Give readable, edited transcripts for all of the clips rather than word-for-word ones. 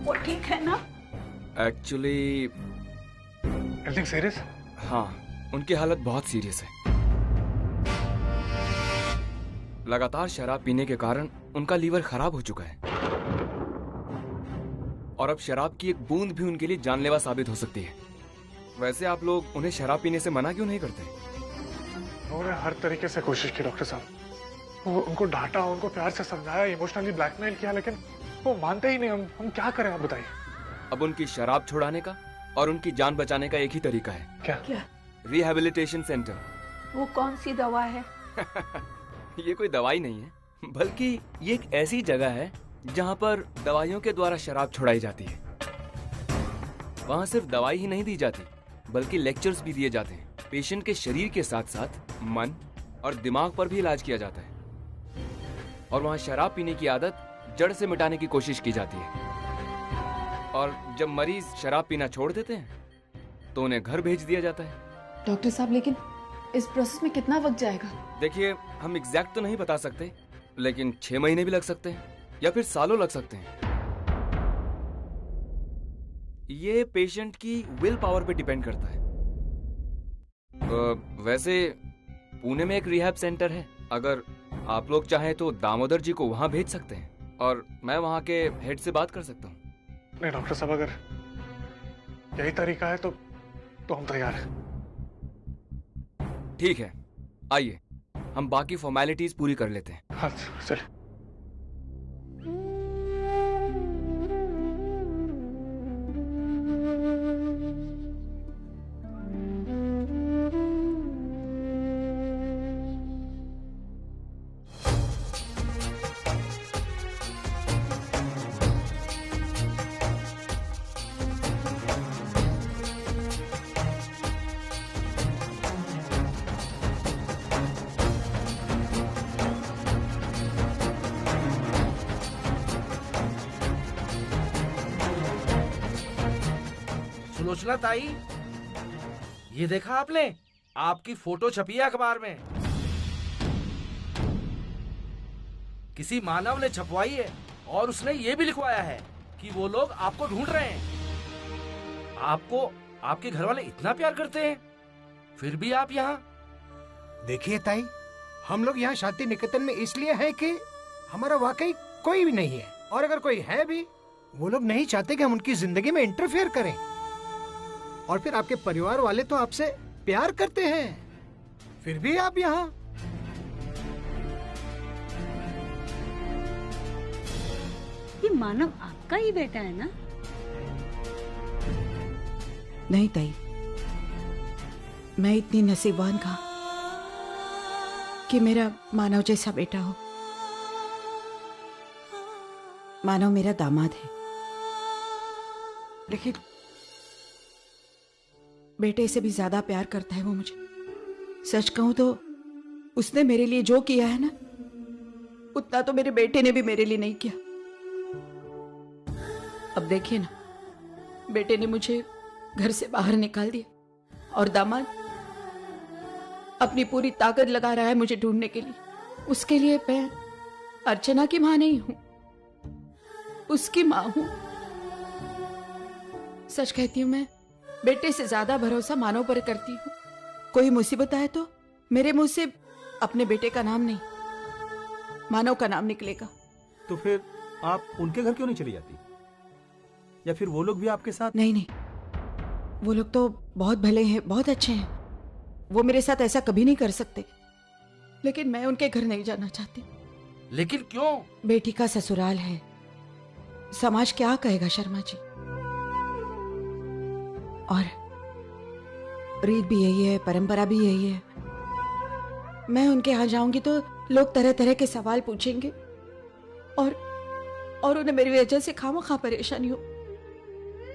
वो ठीक है ना? Actually anything serious? हाँ, उनकी हालत बहुत सीरियस है। लगातार शराब पीने के कारण उनका लीवर खराब हो चुका है और अब शराब की एक बूंद भी उनके लिए जानलेवा साबित हो सकती है। वैसे आप लोग उन्हें शराब पीने से मना क्यों नहीं करते? उन्होंने हर तरीके से कोशिश की डॉक्टर साहब, वो उनको डांटा, उनको प्यार से समझाया, इमोशनली ब्लैकमेल किया, लेकिन वो मानते ही नहीं। हम क्या करें आप बताइए। अब उनकी शराब छुड़ाने का और उनकी जान बचाने का एक ही तरीका है। क्या? Rehabilitation centre. वो कौन सी दवा है? ये कोई दवाई नहीं है, बल्कि ये एक ऐसी जगह है जहाँ पर दवाइयों के द्वारा शराब छुड़ाई जाती है। वहाँ सिर्फ दवाई ही नहीं दी जाती, बल्कि लेक्चर्स भी दिए जाते हैं। पेशेंट के शरीर के साथ साथ मन और दिमाग पर भी इलाज किया जाता है और वहाँ शराब पीने की आदत जड़ से मिटाने की कोशिश की जाती है। और जब मरीज शराब पीना छोड़ देते हैं तो उन्हें घर भेज दिया जाता है। डॉक्टर साहब, लेकिन इस प्रोसेस में कितना वक्त जाएगा? देखिए, हम एग्जैक्ट तो नहीं बता सकते, लेकिन 6 महीने भी लग सकते हैं या फिर सालों लग सकते हैं। ये पेशेंट की विल पावर पे डिपेंड करता है। वैसे पुणे में एक रिहैब सेंटर है, अगर आप लोग चाहें तो दामोदर जी को वहां भेज सकते हैं और मैं वहां के हेड से बात कर सकता हूँ। नहीं डॉक्टर साहब, अगर यही तरीका है तो हम तैयार हैं। ठीक है, आइए हम बाकी फॉर्मेलिटीज पूरी कर लेते हैं। हाँ चलिए। सुलोचना ताई, ये देखा आपने? आपकी फोटो छपी है अखबार में। किसी मानव ने छपवाई है और उसने ये भी लिखवाया है कि वो लोग आपको ढूंढ रहे हैं। आपको आपके घर वाले इतना प्यार करते हैं, फिर भी आप यहाँ। देखिए ताई, हम लोग यहाँ शांति निकेतन में इसलिए हैं कि हमारा वाकई कोई भी नहीं है, और अगर कोई है भी, वो लोग नहीं चाहते कि हम उनकी जिंदगी में इंटरफेयर करें। और फिर आपके परिवार वाले तो आपसे प्यार करते हैं, फिर भी आप यहाँ। ये मानव आपका ही बेटा है ना? नहीं ताई, मैं इतनी नसीबवान था कि मेरा मानव जैसा बेटा हो। मानव मेरा दामाद है, लेकिन बेटे से भी ज्यादा प्यार करता है वो मुझे। सच कहूं तो उसने मेरे लिए जो किया है ना, उतना तो मेरे बेटे ने भी मेरे लिए नहीं किया। अब देखिए ना, बेटे ने मुझे घर से बाहर निकाल दिया और दामाद अपनी पूरी ताकत लगा रहा है मुझे ढूंढने के लिए। उसके लिए मैं अर्चना की मां नहीं हूं, उसकी मां हूं। सच कहती हूं, मैं बेटे से ज्यादा भरोसा मानव पर करती हूँ। कोई मुसीबत आए तो मेरे मुंह से अपने बेटे का नाम नहीं, मानव का नाम निकलेगा। तो फिर आप उनके घर क्यों नहीं चली जाती? या फिर वो लोग भी आपके साथ? नहीं नहीं, वो लोग तो बहुत भले हैं, बहुत अच्छे हैं। वो मेरे साथ ऐसा कभी नहीं कर सकते, लेकिन मैं उनके घर नहीं जाना चाहती। लेकिन क्यों? बेटी का ससुराल है, समाज क्या कहेगा शर्मा जी। और रीत भी यही है, परंपरा भी यही है। मैं उनके यहाँ जाऊंगी तो लोग तरह तरह के सवाल पूछेंगे और उन्हें मेरी वजह से खामखा परेशानी हो।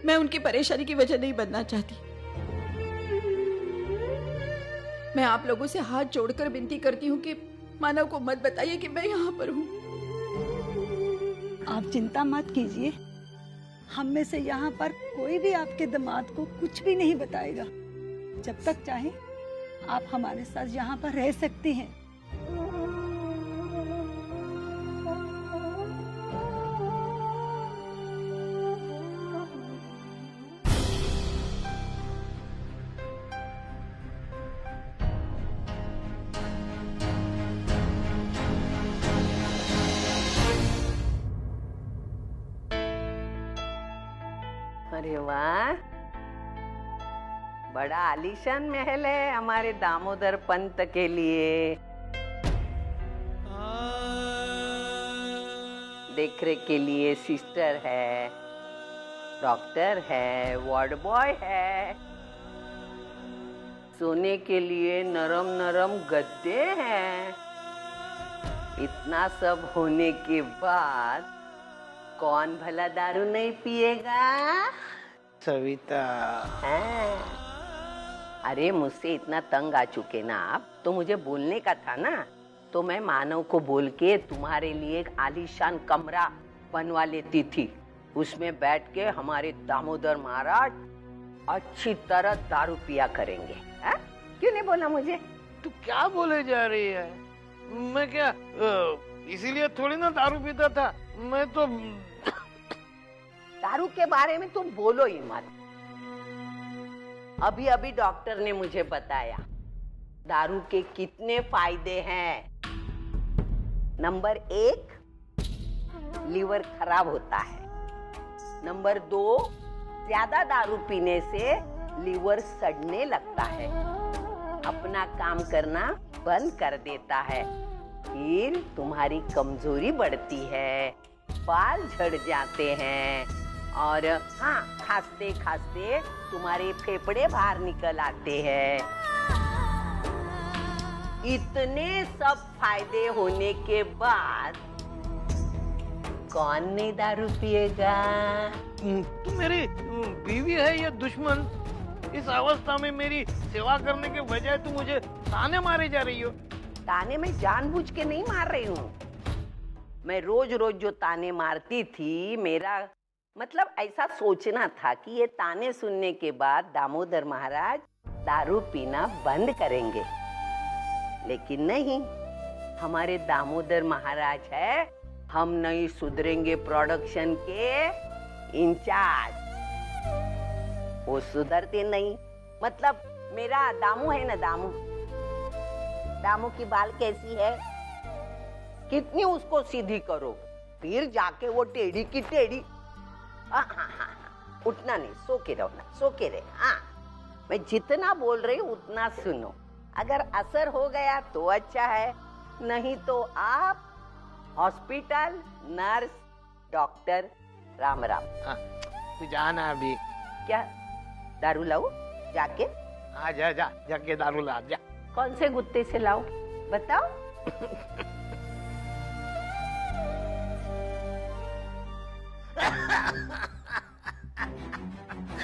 मैं उनकी परेशानी की वजह नहीं बनना चाहती। मैं आप लोगों से हाथ जोड़कर विनती करती हूँ कि मानव को मत बताइए कि मैं यहाँ पर हूँ। आप चिंता मत कीजिए, हम में से यहाँ पर कोई भी आपके दामाद को कुछ भी नहीं बताएगा। जब तक चाहे आप हमारे साथ यहाँ पर रह सकती हैं। अरे वाह, बड़ा आलीशान महल है हमारे दामोदर पंत के लिए। देखरेख के लिए सिस्टर है, डॉक्टर है, वार्ड बॉय है, सोने के लिए नरम नरम गद्दे हैं। इतना सब होने के बाद कौन भला दारू नहीं पिएगा? सविता। अरे मुझसे इतना तंग आ चुके ना आप, तो मुझे बोलने का था ना, तो मैं मानव को बोल के तुम्हारे लिए एक आलीशान कमरा बनवा लेती थी। उसमें बैठ के हमारे दामोदर महाराज अच्छी तरह दारू पिया करेंगे। है? क्यों नहीं बोला मुझे? तू क्या बोले जा रही है? मैं क्या इसीलिए थोड़ी ना दारू पीता था। मैं तो दारू के बारे में तुम बोलो ही मत। अभी अभी डॉक्टर ने मुझे बताया दारू के कितने फायदे हैं। नंबर 1, लीवर खराब होता है। नंबर 2, ज्यादा दारू पीने से लीवर सड़ने लगता है, अपना काम करना बंद कर देता है, फिर तुम्हारी कमजोरी बढ़ती है, बाल झड़ जाते हैं और हाँ, खांसते खांसते तुम्हारे फेफड़े बाहर निकल आते हैं। इतने सब फायदे होने के बाद कौन नहीं दारू पिएगा? तू मेरी बीवी है या दुश्मन? इस अवस्था में मेरी सेवा करने के बजाय तू मुझे ताने मारे जा रही हो। ताने में जानबूझ के नहीं मार रही हूँ। मैं रोज रोज जो ताने मारती थी, मेरा मतलब ऐसा सोचना था कि ये ताने सुनने के बाद दामोदर महाराज दारू पीना बंद करेंगे, लेकिन नहीं। हमारे दामोदर महाराज है हम नहीं सुधरेंगे प्रोडक्शन के इंचार्ज। वो सुधरते नहीं। मतलब मेरा दामू है ना, दामू की बाल कैसी है, कितनी उसको सीधी करो, फिर जाके वो टेढ़ी की टेढ़ी। उठना नहीं, सो के रहो ना, सो के रहे। हाँ, मैं जितना बोल रही हूँ उतना सुनो। अगर असर हो गया तो अच्छा है, नहीं तो आप hospital, nurse, doctor, Ram Ram. तू जाना अभी। क्या दारू लाऊं? जाके जाके दारू ला जा। कौन से गुत्ते से लाऊं बताओ?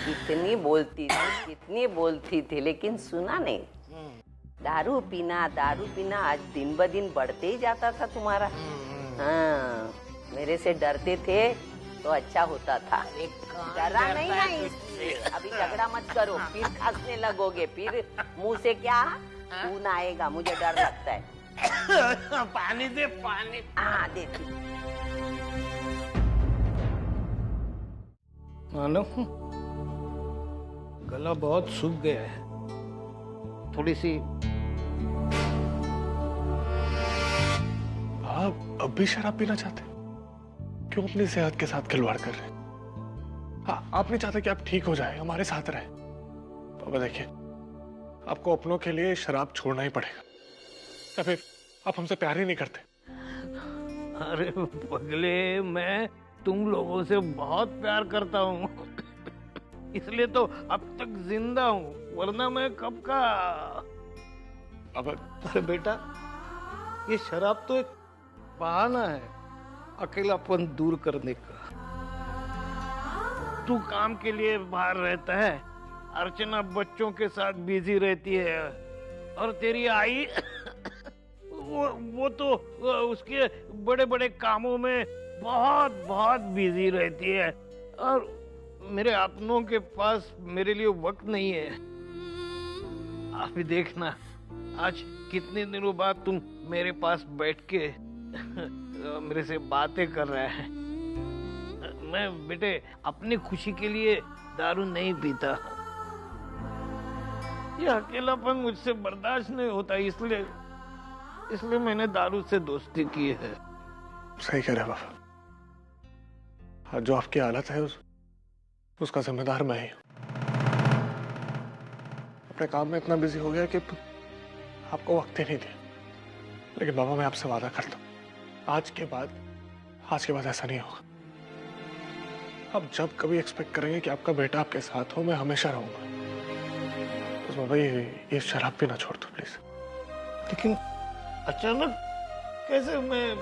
कितनी बोलती थी लेकिन सुना नहीं। दारू पीना आज दिन ब दिन बढ़ते ही जाता था तुम्हारा। हाँ, मेरे से डरते थे तो अच्छा होता था। डरा नहीं ना, इसलिए अभी झगड़ा मत करो, फिर खांसने लगोगे, फिर मुंह से क्या खून आएगा, मुझे डर लगता है। पानी दे, पानी। हाँ, देती। मानो गला बहुत सूख गया है, थोड़ी सी। आप अब भी शराब पीना चाहते? क्यों अपनी सेहत के साथ खिलवाड़ कर रहे हैं? हाँ, आप नहीं चाहते कि आप ठीक हो जाए, हमारे साथ रहे? बाबा देखिए, आपको अपनों के लिए शराब छोड़ना ही पड़ेगा, या फिर आप हमसे प्यार ही नहीं करते। अरे पगले, मैं तुम लोगों से बहुत प्यार करता हूँ, इसलिए तो अब तक जिंदा हूँ, वरना मैं कब का। अब अरे बेटा, ये शराब तो एक बहाना है अकेलापन दूर करने का। तू काम के लिए बाहर रहता है, अर्चना बच्चों के साथ बिजी रहती है, और तेरी आई वो तो उसके बड़े बड़े कामों में बहुत बहुत बिजी रहती है, और मेरे अपनों के पास मेरे लिए वक्त नहीं है। आप भी देखना, आज कितने दिनों बाद तुम मेरे पास बैठ के मेरे से बातें कर रहा है। मैं बेटे अपनी खुशी के लिए दारू नहीं पीता, ये अकेलापन मुझसे बर्दाश्त नहीं होता, इसलिए मैंने दारू से दोस्ती की है। सही कह रहे बाबा, जो आपकी हालत है उसका जिम्मेदार मैं ही हूं। अपने काम में इतना बिजी हो गया कि आपको वक्त ही नहीं दिया। लेकिन बाबा, मैं आपसे वादा करता हूं, आज के बाद ऐसा नहीं होगा। आप जब कभी एक्सपेक्ट करेंगे कि आपका बेटा आपके साथ हो, मैं हमेशा रहूंगा। बस बाबा, ये शराब पीना छोड़ दो प्लीज। लेकिन अचानक कैसे? मैं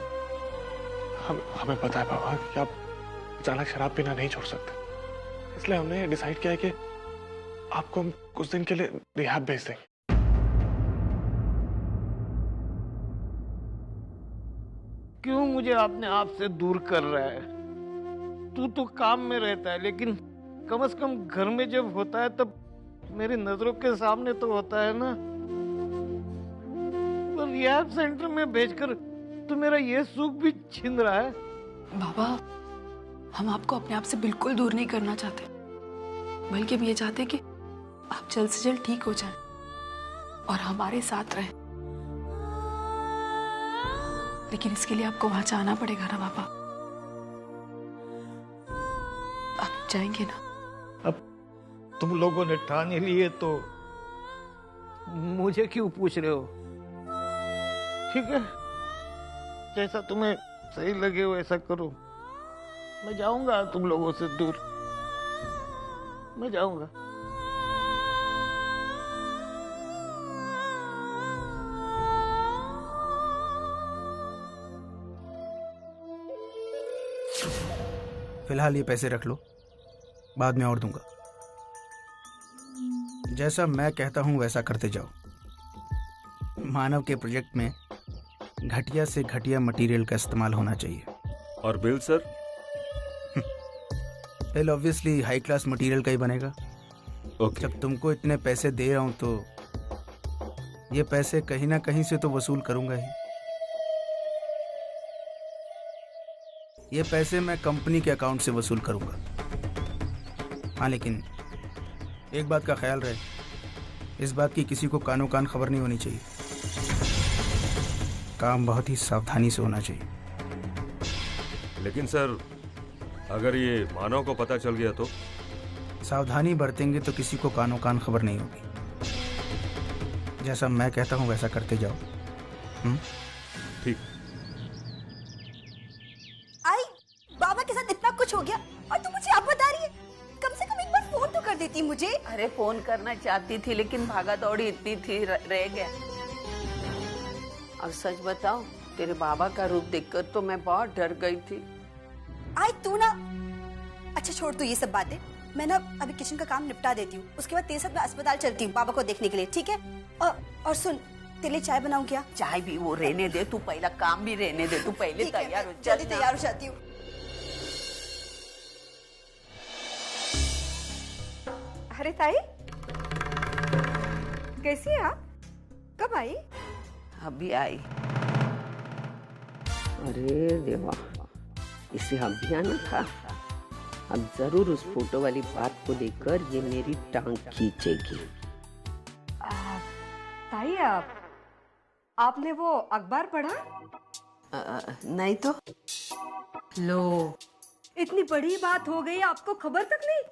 हमें पता है बाबा कि आप अचानक शराब पीना नहीं छोड़ सकते, इसलिए हमने डिसाइड किया है कि आपको हम कुछ दिन के लिए रिहैब भेज देंगे। क्यों मुझे अपने आप से दूर कर रहा है? तू तो काम में रहता है, लेकिन कम से कम घर में जब होता है तब मेरी नजरों के सामने तो होता है ना। तो रिहैब सेंटर में भेजकर तो मेरा ये सुख भी छीन रहा है। बाबा, हम आपको अपने आप से बिल्कुल दूर नहीं करना चाहते, बल्कि हम ये चाहते कि आप जल्द से जल्द ठीक हो जाएं और हमारे साथ रहें। लेकिन इसके लिए आपको वहां जाना पड़ेगा ना बाबा। आप जाएंगे ना? अब तुम लोगों ने ठान ही लिए तो मुझे क्यों पूछ रहे हो? ठीक है, जैसा तुम्हें सही लगे वैसा करो। मैं जाऊंगा तुम लोगों से दूर, मैं जाऊंगा। फिलहाल ये पैसे रख लो, बाद में और दूंगा। जैसा मैं कहता हूं वैसा करते जाओ। मानव के प्रोजेक्ट में घटिया से घटिया मटेरियल का इस्तेमाल होना चाहिए। और bill sir? Bill obviously high class material का ही बनेगा। ओके। जब तुमको इतने पैसे दे रहा हूं तो ये पैसे कहीं ना कहीं से तो वसूल करूंगा ही। ये पैसे मैं कंपनी के अकाउंट से वसूल करूंगा। हाँ, लेकिन एक बात का ख्याल रहे, इस बात की किसी को कानो कान खबर नहीं होनी चाहिए। काम बहुत ही सावधानी से होना चाहिए। लेकिन सर, अगर ये मानव को पता चल गया तो? सावधानी बरतेंगे तो किसी को कानो कान खबर नहीं होगी। जैसा मैं कहता हूँ वैसा करते जाओ। ठीक। आई, बाबा के साथ इतना कुछ हो गया और तू मुझे अब बता रही है? कम से कम एक बार फोन तो कर देती मुझे। अरे फोन करना चाहती थी, लेकिन भागा दौड़ी इतनी थी, रह गया। और सच बताऊं, तेरे बाबा का रूप देखकर तो मैं बहुत डर गई थी। आई तू ना, अच्छा छोड़ तू ये सब बातें। मैं ना अभी किचन का काम निपटा देती हूँ, उसके बाद तेरे साथ मैं अस्पताल चलती हूँ बाबा को देखने के लिए, ठीक है? और सुन, तेरे लिए चाय बनाऊं क्या? चाय भी वो रहने दे, तू पहला काम भी रहने दे, तू पहले तैयार हो। जल्दी तैयार हो जाती हूँ। अरे ताई, कैसी है आप? कब आई? अभी आई। अरे देवा, इसे अभी आना था। अब जरूर उस फोटो वाली बात को लेकर ये मेरी टांग खींचेगी। ताई, आपने वो अखबार पढ़ा? नहीं तो। लो, इतनी बड़ी बात हो गई, आपको खबर तक नहीं?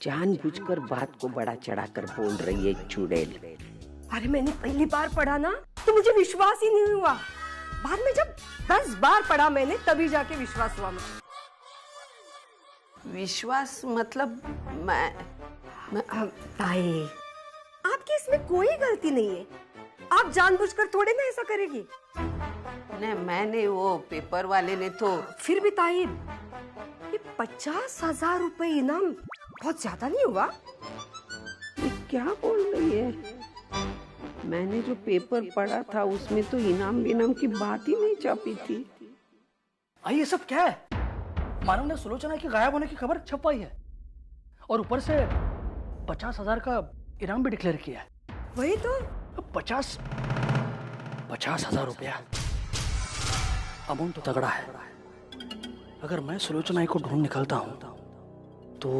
जानबूझकर बात को बड़ा चढ़ाकर बोल रही है चुड़ैल। अरे मैंने पहली बार पढ़ा ना तो मुझे विश्वास ही नहीं हुआ। बाद में जब 10 बार पढ़ा मैंने, तभी जाके विश्वास हुआ मुझे। विश्वास मतलब मैं ताई, आपकी इसमें कोई गलती नहीं है। आप जानबूझकर थोड़े ना ऐसा करेगी। नहीं, मैंने वो पेपर वाले ने तो। फिर भी ताई, ये 50,000 रुपए इनाम बहुत ज्यादा नहीं हुआ? ये क्या बोल रही है? मैंने जो पेपर पढ़ा था उसमें तो इनाम की बात ही नहीं छपी थी। ये सब क्या है? मानव ने सुलोचना के गायब होने की खबर छपवाई है और ऊपर से 50,000 का इनाम भी डिक्लेयर किया है। वही तो। 50,000 रुपया अमाउंट तो तगड़ा है। अगर मैं सुलोचना को ढूंढ निकलता हूं तो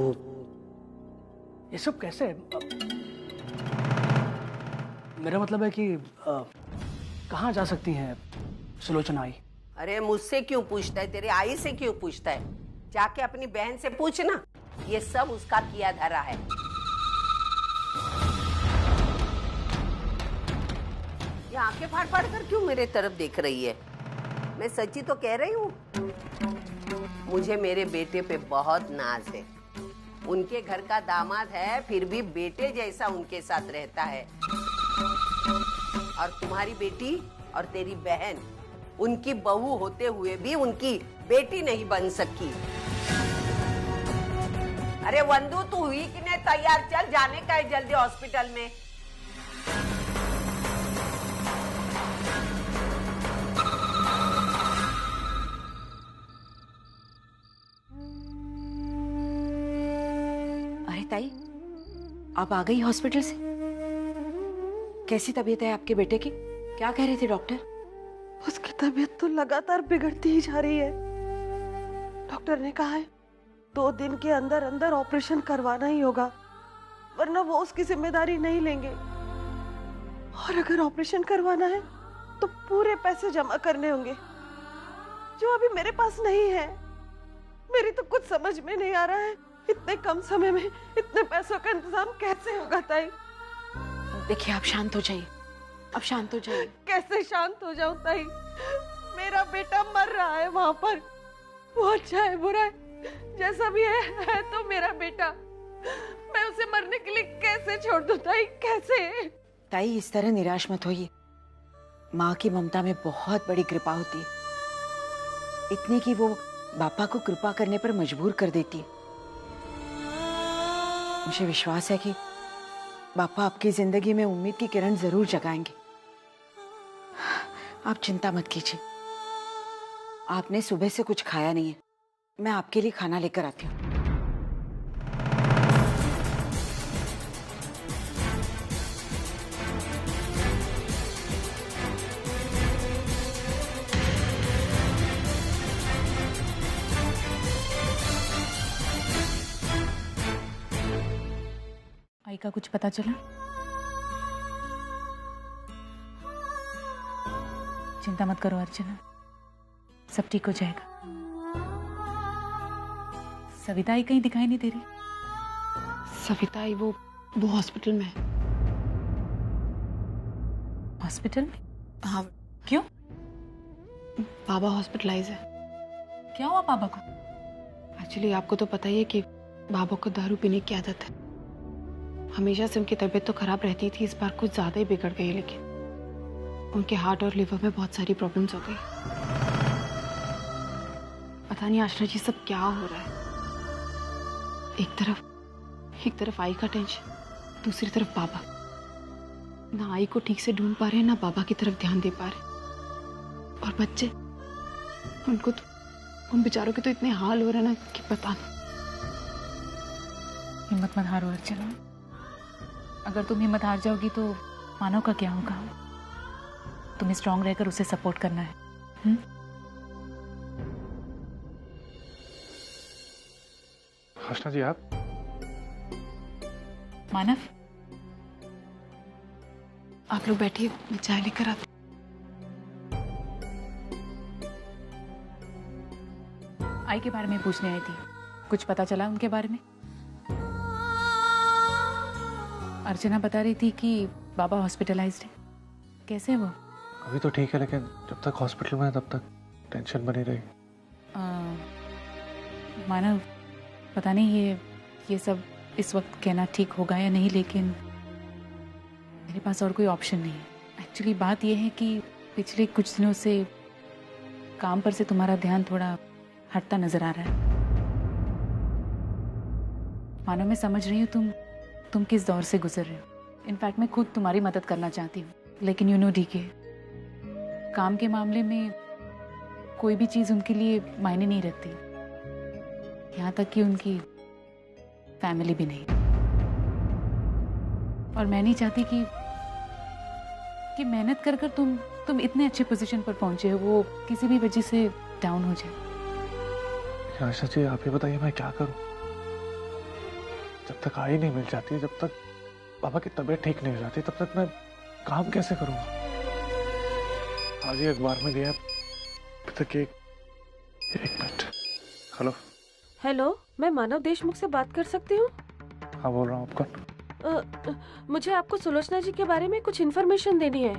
ये सब कैसे? मेरा मतलब है कि कहाँ जा सकती हैं सुलोचना आई? अरे मुझसे क्यों पूछता है? तेरे आई से क्यों पूछता है? जाके अपनी बहन से पूछना। ये सब उसका किया धरा है। ये आंखें फाड़ फाड़ कर क्यों मेरे तरफ देख रही है? मैं सच्ची तो कह रही हूँ। मुझे मेरे बेटे पे बहुत नाज है। उनके घर का दामाद है, फिर भी बेटे जैसा उनके साथ रहता है। और तुम्हारी बेटी और तेरी बहन उनकी बहू होते हुए भी उनकी बेटी नहीं बन सकी। अरे वंदू, तू हुई कि नहीं तैयार? चल, जाने का है जल्दी हॉस्पिटल में। अरे ताई, आप आ गई हॉस्पिटल से? कैसी तबीयत है आपके बेटे की? क्या कह रहे थे डॉक्टर? उसकी तबीयत तो लगातार बिगड़ती ही जा रही है। डॉक्टर ने कहा है 2 दिन के अंदर अंदर ऑपरेशन करवाना ही होगा, वरना वो उसकी जिम्मेदारी नहीं लेंगे। और अगर ऑपरेशन करवाना है तो पूरे पैसे जमा करने होंगे, जो अभी मेरे पास नहीं है। मेरी तो कुछ समझ में नहीं आ रहा है, इतने कम समय में इतने पैसों का इंतजाम कैसे होगा ताई? देखिए, आप शांत हो जाइए, अब शांत हो जाइए। कैसे शांत हो जाऊं ताई? मेरा बेटा मर रहा है वहां पर। वो अच्छा है बुरा है, जैसा भी है तो मेरा बेटा। मैं उसे मरने के लिए कैसे छोड़ दूं ताई? कैसे? ताई, इस तरह निराश मत होइए। माँ की ममता में बहुत बड़ी कृपा होती है, इतनी कि वो बापा को कृपा करने पर मजबूर कर देती है। मुझे विश्वास है कि बापा आपकी जिंदगी में उम्मीद की किरण जरूर जगाएंगे। आप चिंता मत कीजिए। आपने सुबह से कुछ खाया नहीं है, मैं आपके लिए खाना लेकर आती हूँ। आई का कुछ पता चला? चिंता मत करो अर्चना, सब ठीक हो जाएगा। सविता आई कहीं दिखाई नहीं दे रही? सविता आई वो हॉस्पिटल में है। हॉस्पिटल में? हाँ। क्यों? बाबा हॉस्पिटलाइज है। क्या हुआ पापा को? एक्चुअली आपको तो पता ही है कि बाबा को दारू पीने की आदत है। हमेशा से उनकी तबीयत तो खराब रहती थी, इस बार कुछ ज्यादा ही बिगड़ गई। लेकिन उनके हार्ट और लिवर में बहुत सारी प्रॉब्लम्स हो गई। पता नहीं आशना जी सब क्या हो रहा है। एक तरफ आई का टेंशन, दूसरी तरफ बाबा। ना आई को ठीक से ढूंढ पा रहे, ना बाबा की तरफ ध्यान दे पा रहे। और बच्चे, उनको तो, उन बेचारों के तो इतने हाल हो रहे हैं ना कि पता नहीं। हिम्मत मत हारो अर्चना, अगर तुम हिम्मत हार जाओगी तो मानव का क्या होगा? तुम्हें स्ट्रांग रहकर उसे सपोर्ट करना है। आशना जी, आप? मानव, आप लोग बैठिए, मैं चाय लेकर आती। आई के बारे में पूछने आई थी, कुछ पता चला उनके बारे में? अर्चना बता रही थी कि बाबा हॉस्पिटलाइज्ड है। कैसे है वो? अभी तो ठीक है, लेकिन जब तक हॉस्पिटल में है तब तक टेंशन बनी रही। मानव, पता नहीं ये सब इस वक्त कहना ठीक होगा या नहीं, लेकिन मेरे पास और कोई ऑप्शन नहीं है। एक्चुअली बात यह है कि पिछले कुछ दिनों से काम पर से तुम्हारा ध्यान थोड़ा हटता नजर आ रहा है। मानो मैं समझ रही हूँ तुम किस दौर से गुजर रहे हो। इनफैक्ट मैं खुद तुम्हारी मदद करना चाहती हूँ, लेकिन यू नो डीके, काम के मामले में कोई भी चीज़ उनके लिए मायने नहीं रखती, यहाँ तक कि उनकी फैमिली भी नहीं। और मैं नहीं चाहती कि मेहनत कर कर तुम इतने अच्छे पोजीशन पर पहुंचे हो, वो किसी भी वजह से डाउन हो जाए। आशा जी, आप ही बताइए मैं क्या करूं? जब तक आई नहीं मिल जाती, जब तक पापा की तबीयत ठीक नहीं हो जाती, तब तक मैं काम कैसे करूंगा? आज ही अखबार में दिया, अभी तक एक मिनट। हेलो हेलो, मैं मानव देशमुख से बात कर सकती हूँ? हाँ बोल रहा हूँ। आप कौन? मुझे आपको सुलोचना जी के बारे में कुछ इन्फॉर्मेशन देनी है।